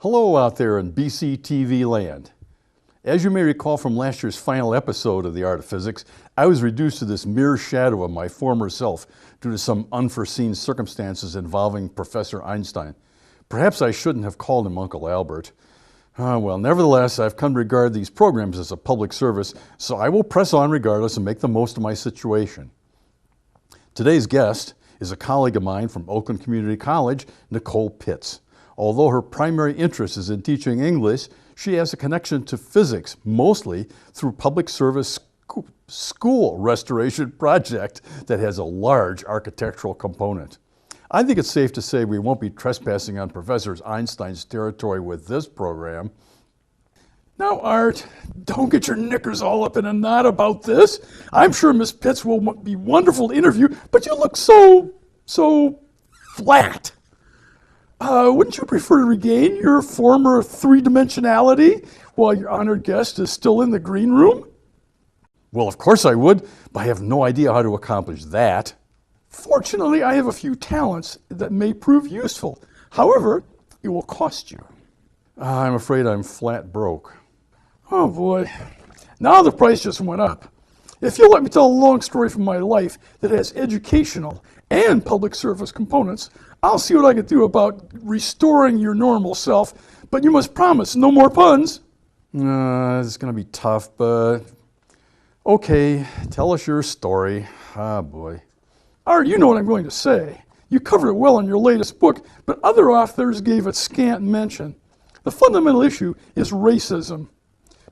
Hello out there in BC TV land. As you may recall from last year's final episode of The Art of Physics, I was reduced to this mere shadow of my former self due to some unforeseen circumstances involving Professor Einstein. Perhaps I shouldn't have called him Uncle Albert. Well, nevertheless, I've come to regard these programs as a public service, so I will press on regardless and make the most of my situation. Today's guest is a colleague of mine from Oakland Community College, Nicole Pitts. Although her primary interest is in teaching English, she has a connection to physics, mostly through public service school restoration project that has a large architectural component. I think it's safe to say we won't be trespassing on Professor Einstein's territory with this program. Now, Art, don't get your knickers all up in a knot about this. I'm sure Miss Pitts will be wonderful to interview, but you look so flat. Wouldn't you prefer to regain your former three-dimensionality while your honored guest is still in the green room? Well, of course I would, but I have no idea how to accomplish that. Fortunately, I have a few talents that may prove useful. However, it will cost you. I'm afraid I'm flat broke. Oh boy, now the price just went up. If you'll let me tell a long story from my life that has educational and public service components, I'll see what I can do about restoring your normal self, but you must promise no more puns. It's going to be tough, but okay, tell us your story. Boy. Art, you know what I'm going to say. You covered it well in your latest book, but other authors gave it scant mention. The fundamental issue is racism.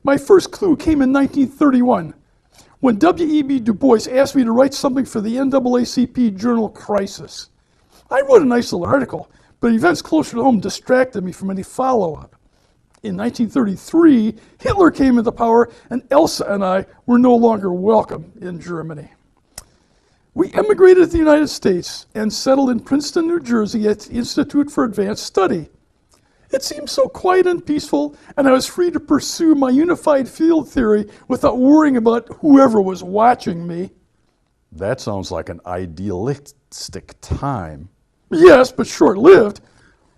My first clue came in 1931, when W.E.B. Du Bois asked me to write something for the NAACP journal Crisis. I wrote a nice little article, but events closer to home distracted me from any follow-up. In 1933, Hitler came into power, and Elsa and I were no longer welcome in Germany. We emigrated to the United States and settled in Princeton, New Jersey at the Institute for Advanced Study. It seemed so quiet and peaceful, and I was free to pursue my unified field theory without worrying about whoever was watching me. That sounds like an idealistic time. Yes, but short-lived.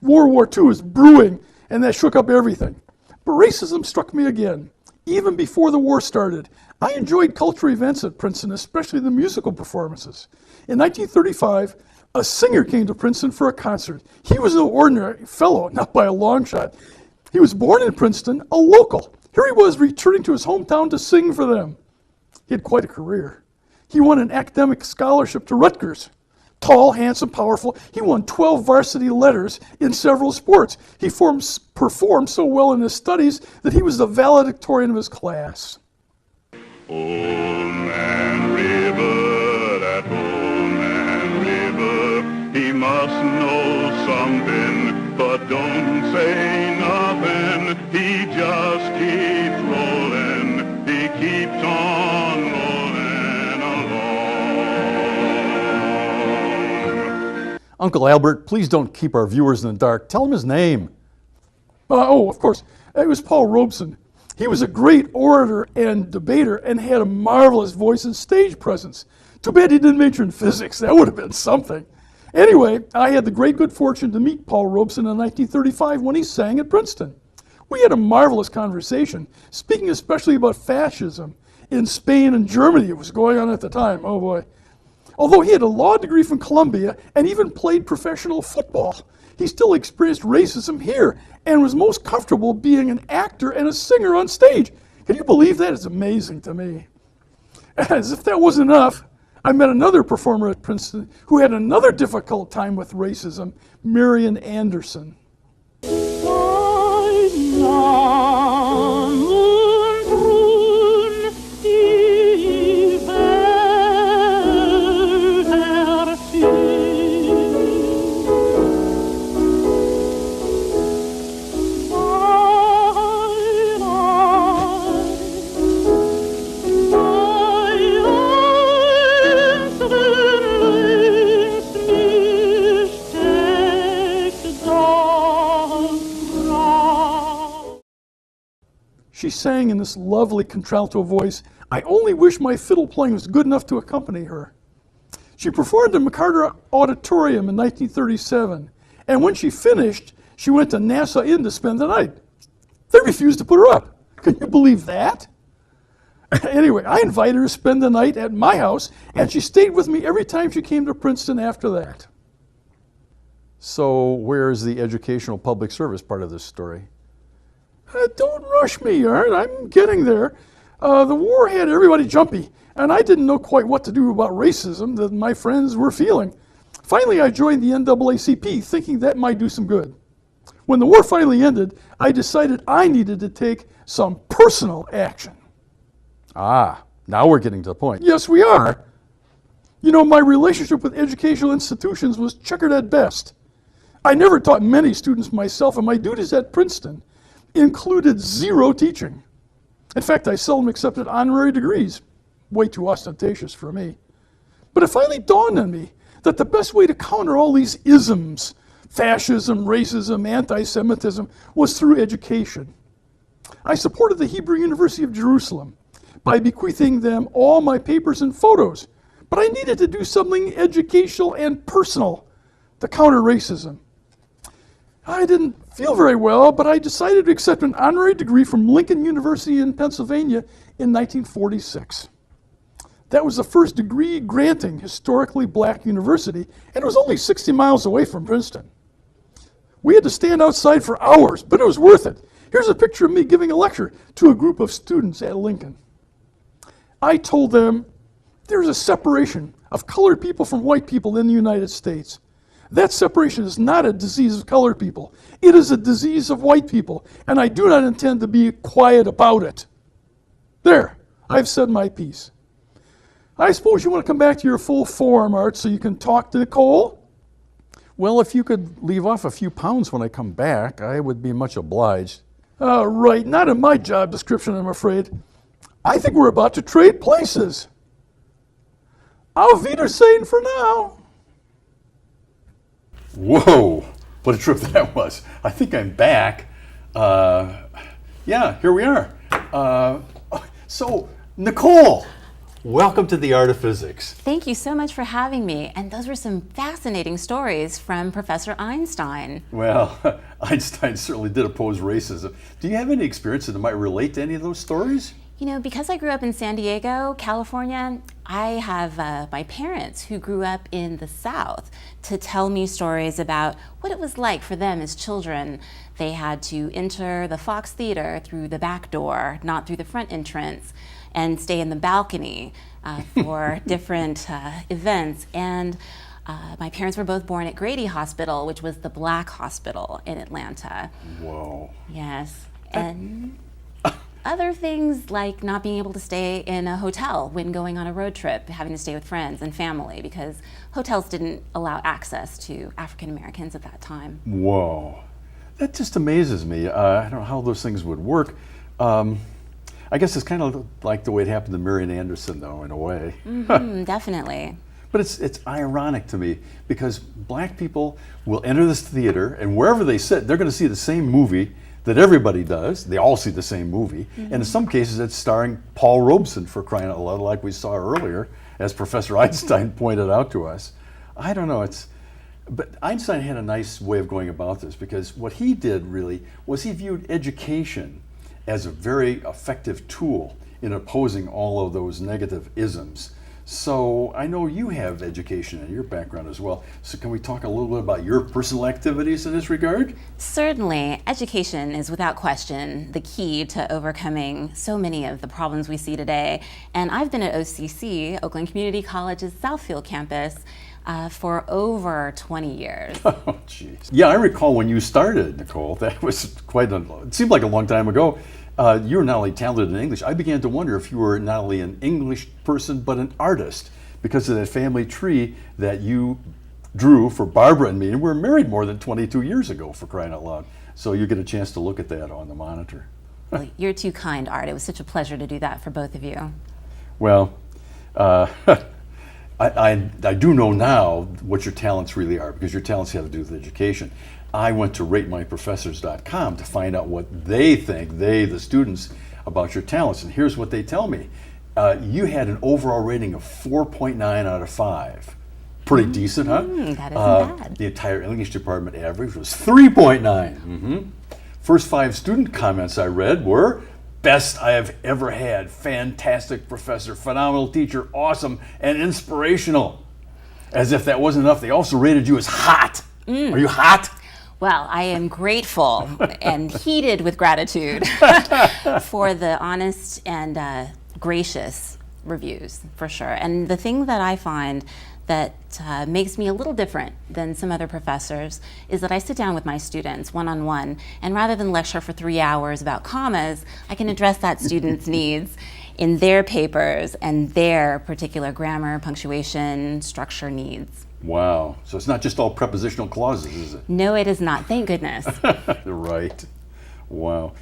World War II is brewing, and that shook up everything. But racism struck me again. Even before the war started, I enjoyed cultural events at Princeton, especially the musical performances. In 1935, a singer came to Princeton for a concert. He was no ordinary fellow, not by a long shot. He was born in Princeton, a local. Here he was returning to his hometown to sing for them. He had quite a career. He won an academic scholarship to Rutgers. Tall, handsome, powerful, he won 12 varsity letters in several sports. He performed so well in his studies that he was the valedictorian of his class. Old Man River, that old man River, he must know something, but don't say nothing. He just keeps rolling, he keeps on rolling along. Uncle Albert, please don't keep our viewers in the dark. Tell him his name. Of course. It was Paul Robeson. He was a great orator and debater and had a marvelous voice and stage presence. Too bad he didn't major in physics. That would have been something. Anyway, I had the great good fortune to meet Paul Robeson in 1935 when he sang at Princeton. We had a marvelous conversation, speaking especially about fascism in Spain and Germany. It was going on at the time. Oh boy. Although he had a law degree from Columbia and even played professional football, he still experienced racism here and was most comfortable being an actor and a singer on stage. Can you believe that? It's amazing to me. As if that wasn't enough, I met another performer at Princeton who had another difficult time with racism, Marian Anderson. She sang in this lovely contralto voice. I only wish my fiddle playing was good enough to accompany her. She performed in McCarter Auditorium in 1937, and when she finished, She went to NASA Inn to spend the night. They refused to put her up. Can you believe that? Anyway, I invited her to spend the night at my house, and she stayed with me every time she came to Princeton after that. So where's the educational public service part of this story? Don't rush me, Art. I'm getting there. The war had everybody jumpy, and I didn't know quite what to do about racism that my friends were feeling. Finally, I joined the NAACP, thinking that might do some good. When the war finally ended, I decided I needed to take some personal action. Ah, now we're getting to the point. Yes, we are. You know, my relationship with educational institutions was checkered at best. I never taught many students myself, and my duties at Princeton included zero teaching. In fact, I seldom accepted honorary degrees. Way too ostentatious for me. But it finally dawned on me that the best way to counter all these isms, fascism, racism, anti-Semitism, was through education. I supported the Hebrew University of Jerusalem by bequeathing them all my papers and photos. But I needed to do something educational and personal to counter racism. I didn't feel very well, but I decided to accept an honorary degree from Lincoln University in Pennsylvania in 1946. That was the first degree-granting historically black university, and it was only 60 miles away from Princeton. We had to stand outside for hours, but it was worth it. Here's a picture of me giving a lecture to a group of students at Lincoln. I told them there's a separation of colored people from white people in the United States. That separation is not a disease of colored people. It is a disease of white people, and I do not intend to be quiet about it. There, I've said my piece. I suppose you want to come back to your full form, Art, so you can talk to Nicole? Well, if you could leave off a few pounds when I come back, I would be much obliged. Right, not in my job description, I'm afraid. I think we're about to trade places. Auf Wiedersehen for now. Whoa, what a trip that was. I think I'm back. Yeah, here we are. So, Nicole, welcome to the Art of Physics. Thank you so much for having me. And those were some fascinating stories from Professor Einstein. Well, Einstein certainly did oppose racism. Do you have any experience that might relate to any of those stories? You know, because I grew up in San Diego, California, I have my parents who grew up in the South to tell me stories about what it was like for them as children. They had to enter the Fox Theater through the back door, not through the front entrance, and stay in the balcony for different events. And my parents were both born at Grady Hospital, which was the black hospital in Atlanta. Whoa. Yes. And other things like not being able to stay in a hotel when going on a road trip, having to stay with friends and family because hotels didn't allow access to African Americans at that time. Whoa. That just amazes me. I don't know how those things would work. I guess it's kind of like the way it happened to Marian Anderson, though, in a way. Mm-hmm, definitely. But it's ironic to me because black people will enter this theater, and wherever they sit, they're going to see the same movie that everybody does. They all see the same movie. Mm-hmm. And in some cases, it's starring Paul Robeson, for crying out loud, like we saw earlier, as Professor Einstein pointed out to us. I don't know, but Einstein had a nice way of going about this because what he did really was he viewed education as a very effective tool in opposing all of those negative isms. So I know you have education in your background as well. So can we talk a little bit about your personal activities in this regard? Certainly. Education is without question the key to overcoming so many of the problems we see today. And I've been at OCC, Oakland Community College's Southfield campus, for over 20 years. Oh, jeez. Yeah, I recall when you started, Nicole. That was it seemed like a long time ago. You were not only talented in English, I began to wonder if you were not only an English person, but an artist because of that family tree that you drew for Barbara and me. And we were married more than 22 years ago, for crying out loud. So you get a chance to look at that on the monitor. Well, you're too kind, Art. It was such a pleasure to do that for both of you. Well, I do know now what your talents really are because your talents have to do with education. I went to ratemyprofessors.com to find out what they think, the students, about your talents. And here's what they tell me. You had an overall rating of 4.9 out of 5. Pretty decent, huh? That isn't bad. The entire English department average was 3.9. First 5 student comments I read were, best I have ever had, fantastic professor, phenomenal teacher, awesome, and inspirational. As if that wasn't enough, they also rated you as hot. Are you hot? Well, I am grateful and heated with gratitude for the honest and gracious reviews, for sure. And the thing that I find that makes me a little different than some other professors is that I sit down with my students one-on-one, and rather than lecture for 3 hours about commas, I can address that student's needs in their papers and their particular grammar, punctuation, structure needs. Wow. So it's not just all prepositional clauses, is it? No, it is not. Thank goodness. Right. Wow.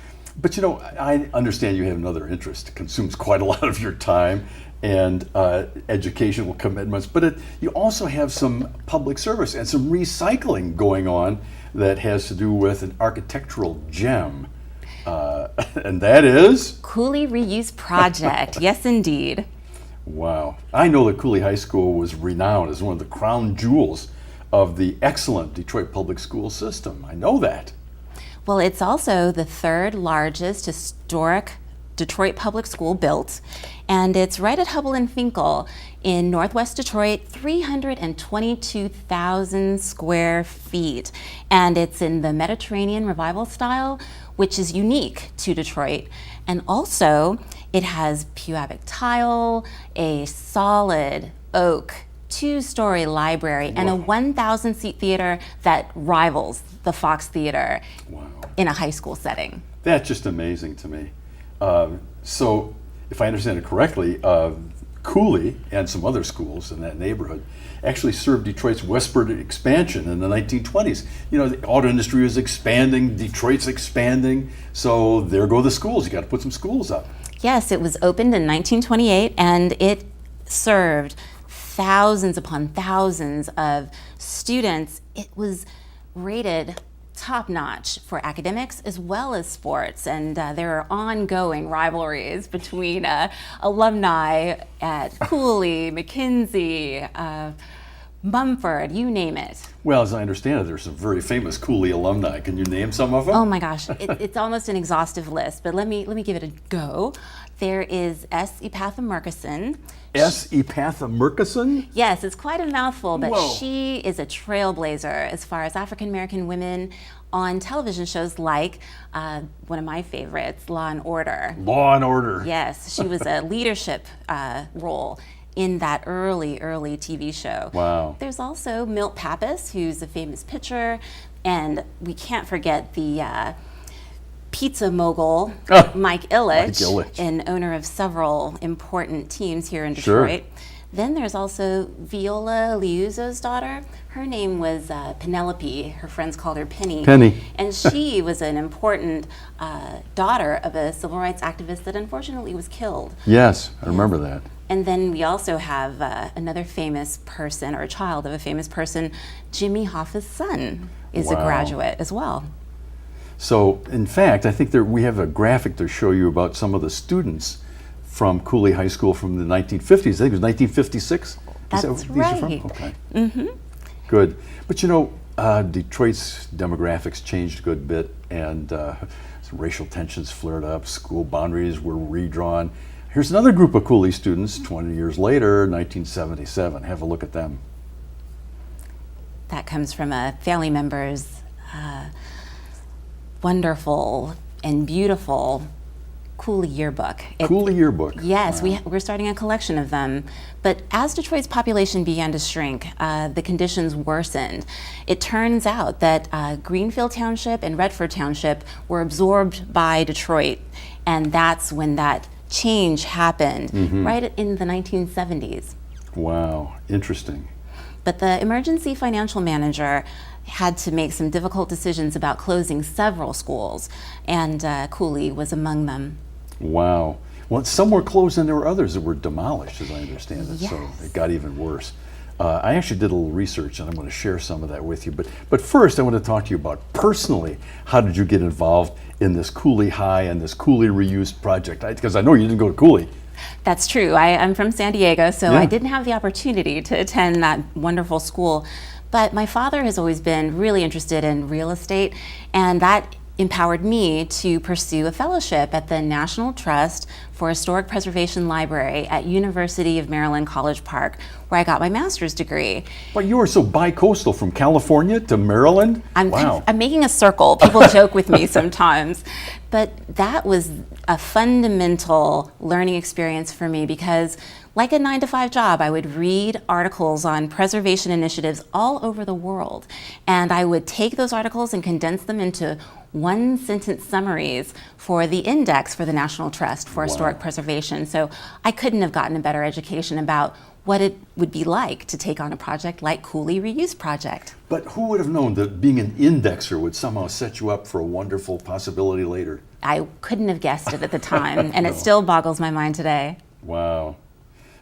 But you know, I understand you have another interest. It consumes quite a lot of your time and educational commitments, but you also have some public service and some recycling going on that has to do with an architectural gem. And that is? Cooley Reuse Project. Yes, indeed. Wow. I know that Cooley High School was renowned as one of the crown jewels of the excellent Detroit public school system. I know that. Well, it's also the 3rd largest historic Detroit public school built, and it's right at Hubble and Finkel in Northwest Detroit, 322,000 square feet. And it's in the Mediterranean revival style, which is unique to Detroit. And also, it has pewabic tile, a solid oak 2-story library, and a 1,000-seat theater that rivals the Fox Theater in a high school setting. That's just amazing to me. So, if I understand it correctly, Cooley and some other schools in that neighborhood actually served Detroit's westward expansion in the 1920s. You know, the auto industry was expanding, Detroit's expanding, so there go the schools. You got to put some schools up. Yes, it was opened in 1928, and it served thousands upon thousands of students. It was rated top-notch for academics as well as sports, and there are ongoing rivalries between alumni at Cooley, McKinsey, Mumford, you name it. Well, as I understand it, there's some very famous Cooley alumni. Can you name some of them? Oh my gosh, it's almost an exhaustive list, but let me give it a go. There is S. Epatha Murkison. S. Epatha Murkison? Yes, it's quite a mouthful, but Whoa. she is a trailblazer as far as African American women on television shows like one of my favorites, Law and Order. Law and Order. Yes, she was a leadership role in that early TV show. Wow. There's also Milt Pappas, who's a famous pitcher, and we can't forget the pizza mogul, Mike Ilitch, and owner of several important teams here in Detroit. Sure. Then there's also Viola Liuzzo's daughter. Her name was Penelope. Her friends called her Penny. Penny. And she was an important daughter of a civil rights activist that unfortunately was killed. Yes, I remember that. And then we also have another famous person, or a child of a famous person. Jimmy Hoffa's son is a graduate as well. So, in fact, I think we have a graphic to show you about some of the students from Cooley High School from the 1950s. I think it was 1956. That's is that right. These are from? Okay. Mm-hmm. Good. But you know, Detroit's demographics changed a good bit, and some racial tensions flared up. School boundaries were redrawn. Here's another group of Cooley students 20 years later, 1977. Have a look at them. That comes from a family member's wonderful and beautiful Cooley yearbook. Cooley yearbook. Yes, Wow. we're starting a collection of them. But as Detroit's population began to shrink, the conditions worsened. It turns out that Greenfield Township and Redford Township were absorbed by Detroit, and that's when that change happened, right in the 1970s. Wow, interesting. But the emergency financial manager had to make some difficult decisions about closing several schools, and Cooley was among them. Wow. Well, some were closed and there were others that were demolished, as I understand it, Yes. so it got even worse. I actually did a little research, and I'm going to share some of that with you. But first, I want to talk to you about personally, how did you get involved in this Cooley High and this Cooley Reuse project? Because I know you didn't go to Cooley. That's true. I'm from San Diego, so Yeah. I didn't have the opportunity to attend that wonderful school. But my father has always been really interested in real estate, and that empowered me to pursue a fellowship at the National Trust for Historic Preservation Library at University of Maryland College Park, where I got my master's degree. But you were so bi-coastal from California to Maryland? Wow. I'm making a circle. People joke with me sometimes. But that was a fundamental learning experience for me because, like a 9-to-5 job, I would read articles on preservation initiatives all over the world. And I would take those articles and condense them into one-sentence summaries for the index for the National Trust for Historic Preservation. So I couldn't have gotten a better education about what it would be like to take on a project like Cooley Reuse Project. But who would have known that being an indexer would somehow set you up for a wonderful possibility later? I couldn't have guessed it at the time, and it still boggles my mind today. Wow.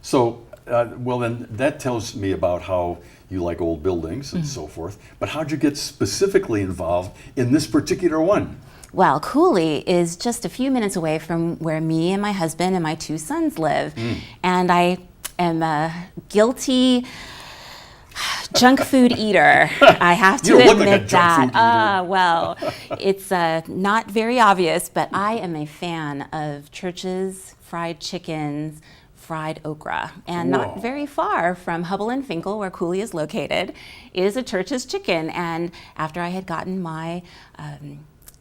So, well then, that tells me about how you like old buildings and so forth. But how'd you get specifically involved in this particular one? Well, Cooley is just a few minutes away from where me and my husband and my 2 sons live. And I am a guilty junk food eater. I have to You don't look like a admit junk that. food eater. Well, it's not very obvious, but I am a fan of Church's fried chickens, fried okra. And Whoa. not very far from Hubble and Finkel, where Cooley is located, is a Church's chicken. And after I had gotten my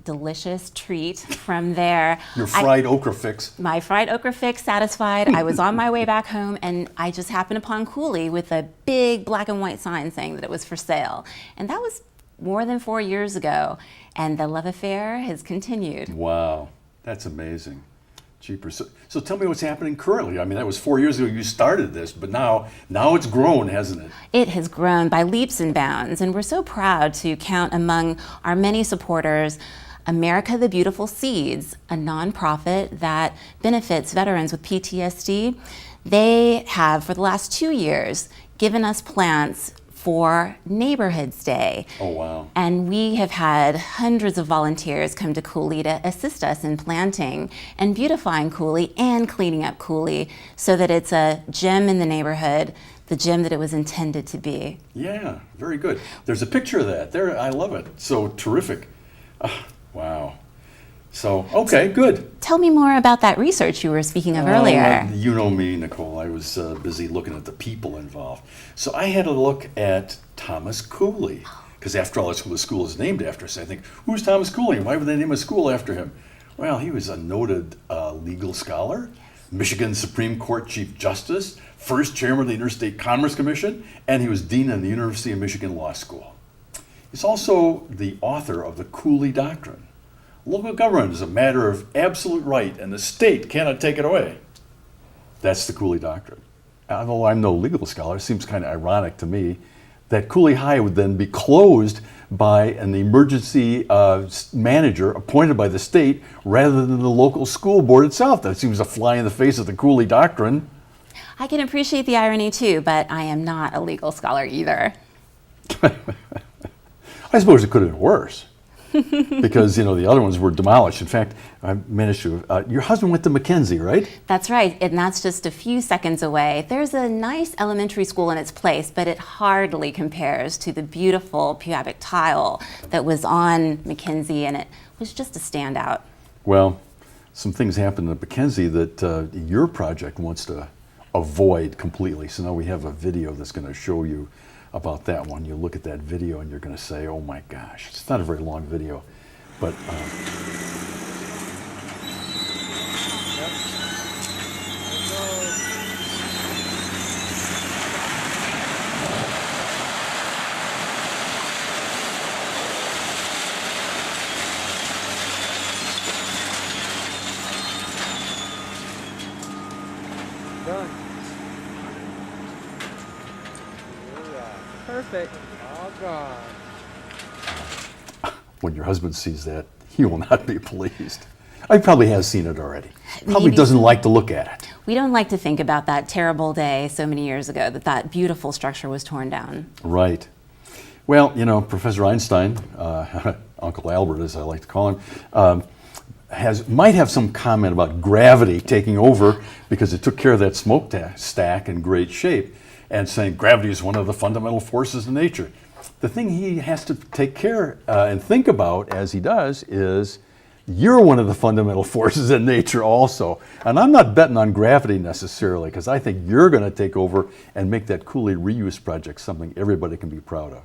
delicious treat from there, Your fried okra fix. my fried okra fix satisfied, I was on my way back home, and I just happened upon Cooley with a big black and white sign saying that it was for sale. And that was more than 4 years ago, and the love affair has continued. Wow, that's amazing. Jeepers. So tell me what's happening currently. I mean, that was 4 years ago you started this, but now it's grown, hasn't it? It has grown by leaps and bounds, and we're so proud to count among our many supporters America the Beautiful Seeds, a nonprofit that benefits veterans with PTSD. They have, for the last 2 years, given us plants for Neighborhoods Day. Oh, wow. And we have had hundreds of volunteers come to Cooley to assist us in planting and beautifying Cooley and cleaning up Cooley so that it's a gem in the neighborhood, the gem that it was intended to be. Yeah, very good. There's a picture of that. There, I love it. So terrific. Wow. So, okay, good. Tell me more about that research you were speaking of earlier. You know me, Nicole. I was busy looking at the people involved. So I had a look at Thomas Cooley, because after all, that's what the school is named after. So I think, who's Thomas Cooley, and why would they name a school after him? Well, he was a noted legal scholar, Michigan Supreme Court Chief Justice, first chairman of the Interstate Commerce Commission, and he was dean of the University of Michigan Law School. He's also the author of the Cooley Doctrine. Local government is a matter of absolute right, and the state cannot take it away. That's the Cooley Doctrine. Although I'm no legal scholar, it seems kind of ironic to me that Cooley High would then be closed by an emergency manager appointed by the state rather than the local school board itself. That seems a fly in the face of the Cooley Doctrine. I can appreciate the irony too, but I am not a legal scholar either. I suppose it could have been worse. Because, the other ones were demolished. In fact, I managed to, your husband went to Mackenzie, right? That's right, and that's just a few seconds away. There's a nice elementary school in its place, but it hardly compares to the beautiful Pewabic tile that was on Mackenzie, and it was just a standout. Well, some things happened at Mackenzie that your project wants to avoid completely. So now we have a video that's going to show you about that one. You look at that video and you're going to say, oh my gosh. It's not a very long video, but Done. Perfect. All gone. when your husband sees that, he will not be pleased. He probably has seen it already. Probably Maybe. doesn't like to look at it. We don't like to think about that terrible day so many years ago that beautiful structure was torn down. Right. Well, Professor Einstein, Uncle Albert as I like to call him, might have some comment about gravity taking over because it took care of that smokestack in great shape, and saying gravity is one of the fundamental forces in nature. The thing he has to take care and think about as he does is you're one of the fundamental forces in nature also. And I'm not betting on gravity necessarily, because I think you're going to take over and make that Cooley reuse project something everybody can be proud of.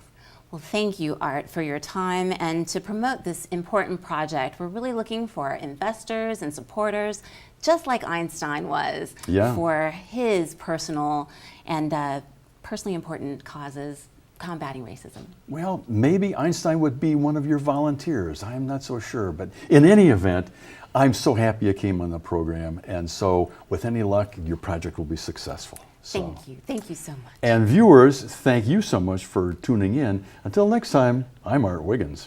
Well, thank you, Art, for your time and to promote this important project. We're really looking for investors and supporters, just like Einstein was, for his personal and personally important causes combating racism. Well, maybe Einstein would be one of your volunteers. I'm not so sure. But in any event, I'm so happy you came on the program. And so with any luck, your project will be successful. So. Thank you. Thank you so much. And viewers, thank you so much for tuning in. Until next time, I'm Art Wiggins.